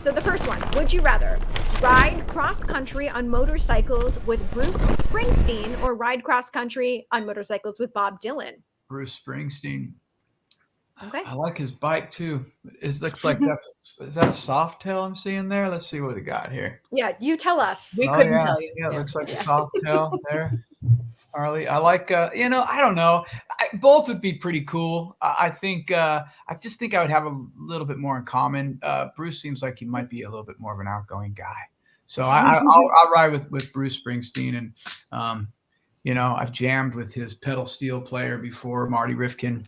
so the first one. Would you rather ride cross-country on motorcycles with Bruce Springsteen or ride cross-country on motorcycles with Bob Dylan? Bruce Springsteen. Okay. I like his bike too. It looks like is that a soft tail I'm seeing there? Let's see what we got here. Yeah, you tell us. We couldn't tell you. Yeah, it looks like a soft tail there. Harley, I like, I don't know. Both would be pretty cool. I just think I would have a little bit more in common. Bruce seems like he might be a little bit more of an outgoing guy. So I'll ride with Bruce Springsteen. And, I've jammed with his pedal steel player before, Marty Rifkin,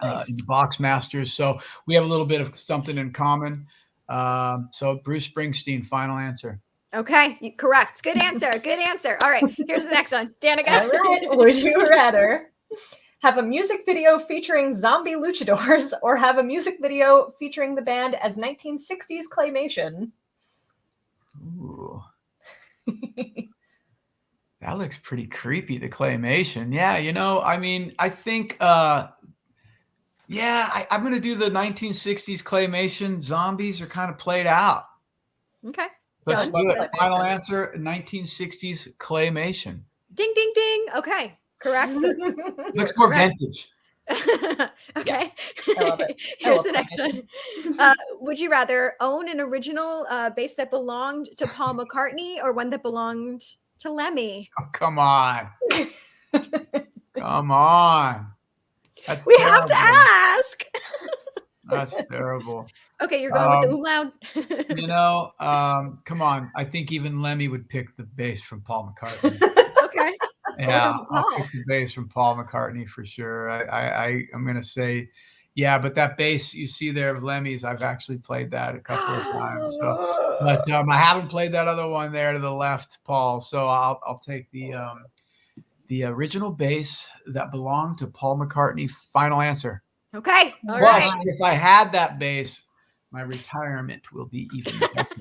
in the Box Masters. So we have a little bit of something in common. So Bruce Springsteen, final answer. Okay, correct. Good answer. Good answer. All right, here's the next one. Danica. All right. Would you rather have a music video featuring zombie luchadors or have a music video featuring the band as 1960s claymation? Ooh. That looks pretty creepy, the claymation. Yeah, I think, I'm going to do the 1960s claymation. Zombies are kind of played out. Okay. Let's do it. Final answer, 1960s claymation. Ding, ding, ding. Okay, correct. Looks more vintage. Okay. I love it. Here's the next one. Would you rather own an original bass that belonged to Paul McCartney or one that belonged to Lemmy? Oh, come on. Come on. We have to ask. That's terrible. Okay, you're going with the umlaut. Come on. I think even Lemmy would pick the bass from Paul McCartney. Okay. Yeah, I'll pick the bass from Paul McCartney for sure. I'm going to say, yeah, but that bass you see there of Lemmy's, I've actually played that a couple of times. So, but I haven't played that other one there to the left, Paul. So I'll take the original bass that belonged to Paul McCartney. Final answer. Okay. All Plus, right. if I had that bass, my retirement will be even better.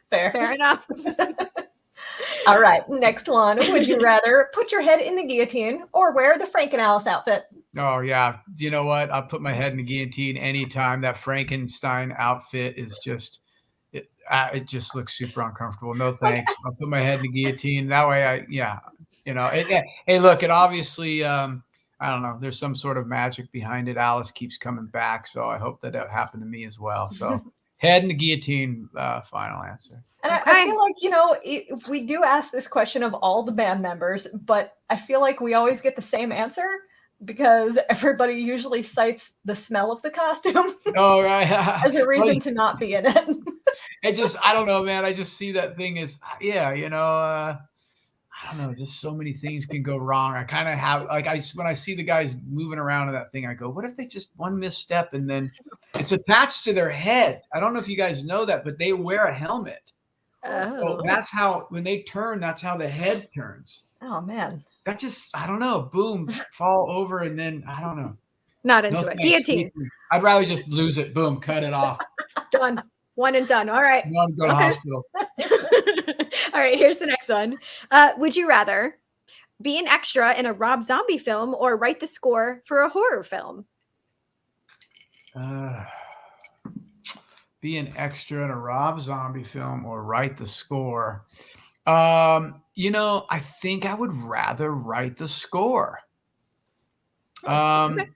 Fair enough. All right, next one. Would you rather put your head in the guillotine or wear the Frank and Alice outfit? Oh, yeah. You know what? I'll put my head in the guillotine anytime. That Frankenstein outfit is just, it just looks super uncomfortable. No thanks. I'll put my head in the guillotine. That way hey, look, it obviously, I don't know. There's some sort of magic behind it. Alice keeps coming back, so I hope that happened to me as well. So head in the guillotine, final answer. And I feel like, we do ask this question of all the band members, but I feel like we always get the same answer because everybody usually cites the smell of the costume as a reason to not be in it. I don't know, man. I just see that thing as, I don't know. Just so many things can go wrong. I kind of have when I see the guys moving around in that thing, I go, what if they just one misstep and then it's attached to their head? I don't know if you guys know that, but they wear a helmet. So that's how, when they turn, that's how the head turns. Oh man. That just, I don't know. Boom, fall over. And then I don't know. Not into it. Guillotine. I'd rather just lose it. Boom, cut it off. Done. One and done. All right. Go to hospital. All right, here's the next one. Would you rather be an extra in a Rob Zombie film or write the score for a horror film? Be an extra in a Rob Zombie film or write the score. I think I would rather write the score. An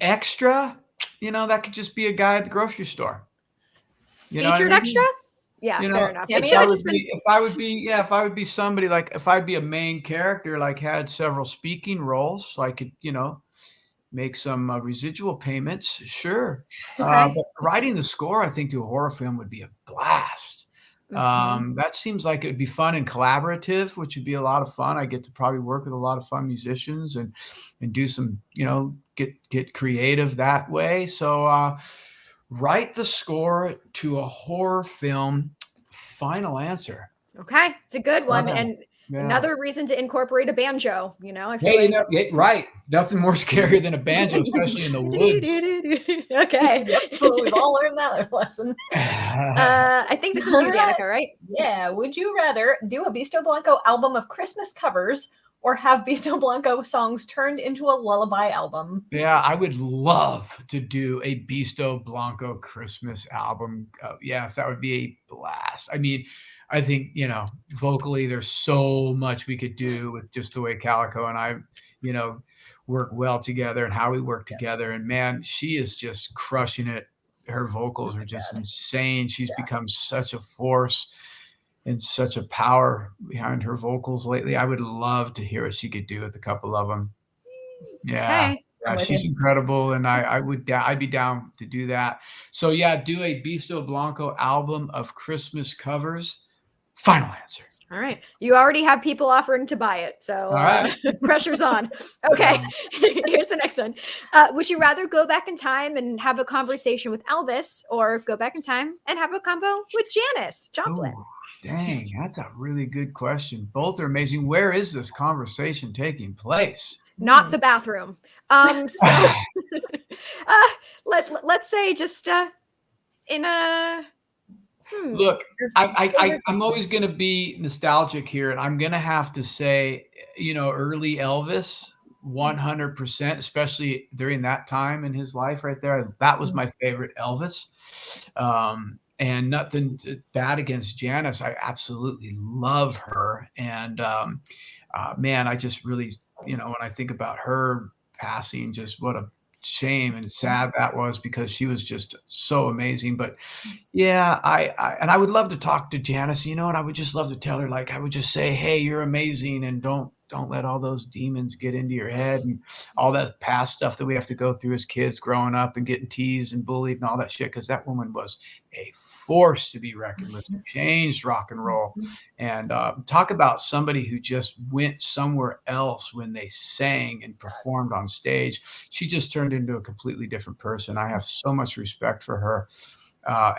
extra, that could just be a guy at the grocery store. Featured extra? Yeah, fair enough. If I would be somebody, like if I'd be a main character, like had several speaking roles, so I could, make some residual payments. Sure. Okay. But writing the score, I think, to a horror film would be a blast. Mm-hmm. That seems like it would be fun and collaborative, which would be a lot of fun. I get to probably work with a lot of fun musicians and do some, get creative that way. So, write the score to a horror film. Final answer. Okay, it's a good one, and another reason to incorporate a banjo. I feel right. Nothing more scary than a banjo, especially in the woods. Okay, we've all learned that lesson. I think this one's you, Danica, right? Yeah. Would you rather do a Beasto Blanco album of Christmas covers or have Beasto Blanco songs turned into a lullaby album? Yeah, I would love to do a Beasto Blanco Christmas album. Yes, that would be a blast. I mean, I think, vocally, there's so much we could do with just the way Calico and I, you know, work well together and how we work together. And man, she is just crushing it. Her vocals are just insane. She's become such a force and such a power behind her vocals lately. I would love to hear what she could do with a couple of them. Yeah. Okay. Yeah, she's incredible, and I'd be down to do that. So yeah, do a Beasto Blanco album of Christmas covers. Final answer. All right. You already have people offering to buy it, so right. Pressure's on. Okay. Here's the next one. Would you rather go back in time and have a conversation with Elvis, or go back in time and have a convo with Janis Joplin? Ooh, dang, that's a really good question. Both are amazing. Where is this conversation taking place? Not the bathroom. Let's say just in a. Look, I'm always going to be nostalgic here, and I'm going to have to say, early Elvis, 100%, especially during that time in his life right there. That was my favorite Elvis. And nothing bad against Janis. I absolutely love her. And man, I just really, when I think about her passing, just what a shame and sad that was, because she was just so amazing. But yeah, I would love to talk to Janis, and I would just love to tell her, I would just say, hey, you're amazing, and don't let all those demons get into your head and all that past stuff that we have to go through as kids growing up and getting teased and bullied and all that shit, because that woman was a force to be reckoned with. Changed rock and roll. And talk about somebody who just went somewhere else when they sang and performed on stage. She just turned into a completely different person. I have so much respect for her.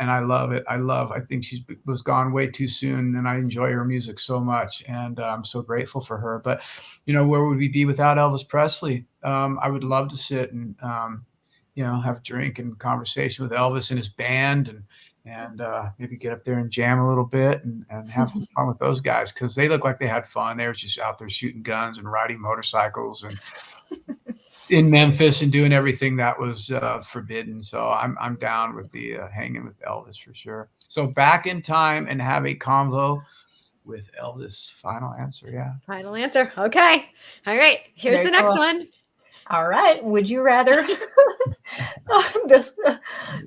And I love it. I think she was gone way too soon, and I enjoy her music so much. And I'm so grateful for her. But, where would we be without Elvis Presley? I would love to sit and, have a drink and conversation with Elvis and his band, and maybe get up there and jam a little bit and have some fun with those guys, because they look like they had fun. They were just out there shooting guns and riding motorcycles and in Memphis and doing everything that was forbidden. So I'm down with the hanging with Elvis for sure. So back in time and have a convo with Elvis. Final answer. Yeah. Final answer. Okay. All right. Here's the next one. All right. Would you rather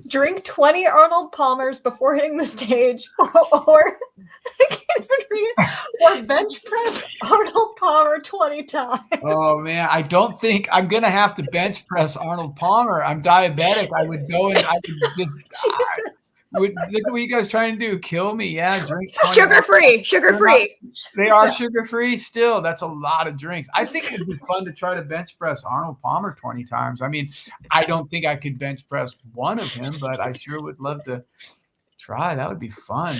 drink 20 Arnold Palmers before hitting the stage, or I can't even read it, or bench press Arnold Palmer 20 times? Oh man, I don't think I'm gonna have to bench press Arnold Palmer. I'm diabetic. I would go and I would just look at what you guys trying to do. Kill me. Yeah, drink sugar-free. They are sugar-free still. That's a lot of drinks. I think it'd be fun to try to bench press Arnold Palmer 20 times. I mean, I don't think I could bench press one of him, but I sure would love to try. That would be fun.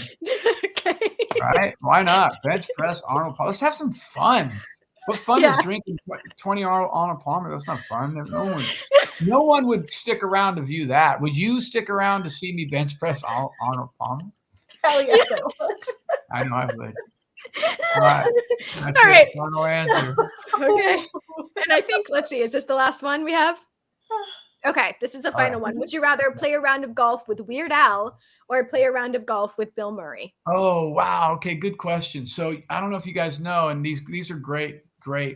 Okay. Right? Why not? Bench press Arnold Palmer. Let's have some fun. What fun is drinking 20 Arnold Palmer? That's not fun. No one would stick around to view that. Would you stick around to see me bench press Arnold Palmer? Hell yes, I would. I know I would. All right. That's All right. Final answer. Okay. And I think, let's see, is this the last one we have? Okay, this is the final one. Would you rather play a round of golf with Weird Al, or play a round of golf with Bill Murray? Oh, wow. Okay, good question. So I don't know if you guys know, and these are great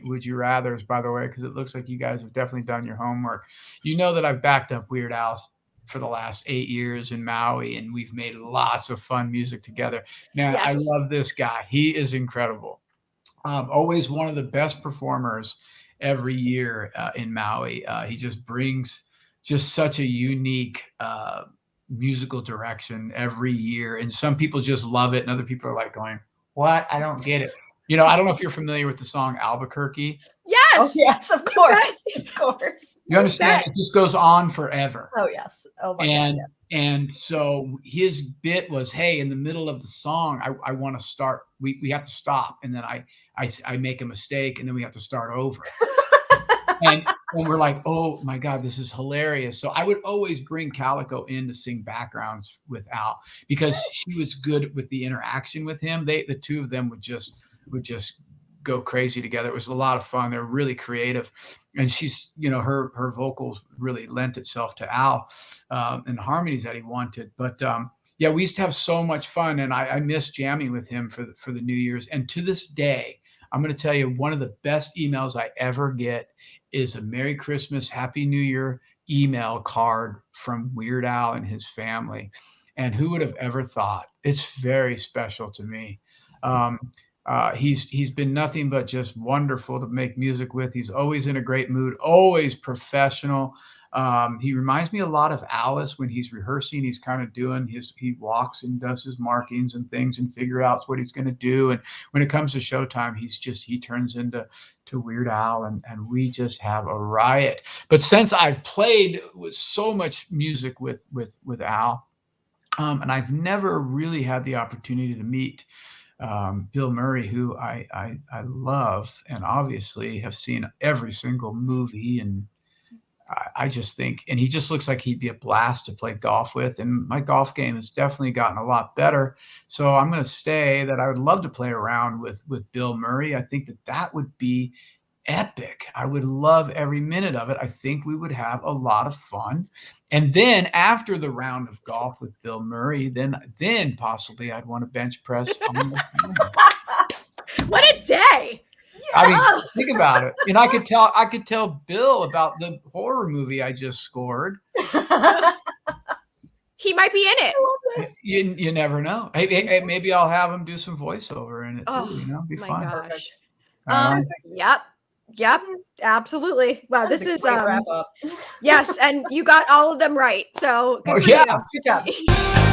would you rathers, by the way, because it looks like you guys have definitely done your homework. You know that I've backed up Weird Al for the last 8 years in Maui, and we've made lots of fun music together. Man, yes. I love this guy. He is incredible. Always one of the best performers every year in Maui. He just brings just such a unique musical direction every year. And some people just love it, and other people are like going, what? I don't get it. I don't know if you're familiar with the song Albuquerque. Yes. Oh, yes, of course. Of course. You understand? It just goes on forever. Oh, yes. Oh, my God, yes. And so his bit was, hey, in the middle of the song, I want to start. We have to stop. And then I make a mistake, and then we have to start over. and we're like, oh, my God, this is hilarious. So I would always bring Calico in to sing backgrounds with Al, because she was good with the interaction with him. The two of them would just go crazy together. It was a lot of fun. They're really creative, and she's, you know, her vocals really lent itself to Al and the harmonies that he wanted. But yeah, we used to have so much fun, and I miss jamming with him for the New Year's. And to this day, I'm going to tell you, one of the best emails I ever get is a Merry Christmas, Happy New Year email card from Weird Al and his family. And who would have ever thought? It's very special to me. He's been nothing but just wonderful to make music with. He's always in a great mood, always professional. He reminds me a lot of Alice when he's rehearsing. He's kind of doing he walks and does his markings and things and figure out what he's going to do. And when it comes to showtime, he turns into Weird Al, and we just have a riot. But since I've played with so much music with Al, and I've never really had the opportunity to meet Bill Murray, who I love, and obviously have seen every single movie, and I just think, and he just looks like he'd be a blast to play golf with. And my golf game has definitely gotten a lot better. So I'm going to say that I would love to play around with Bill Murray. I think that would be epic. I would love every minute of it. I think we would have a lot of fun. And then after the round of golf with Bill Murray, then possibly I'd want to bench press. What a day. I mean, think about it. And I could tell Bill about the horror movie I just scored. He might be in it. You never know. Hey, maybe I'll have him do some voiceover in it too. Oh, you know, be my fun. gosh. Yep, absolutely. Wow, this is wrap up. Yes, and you got all of them right. So Good job. Good job.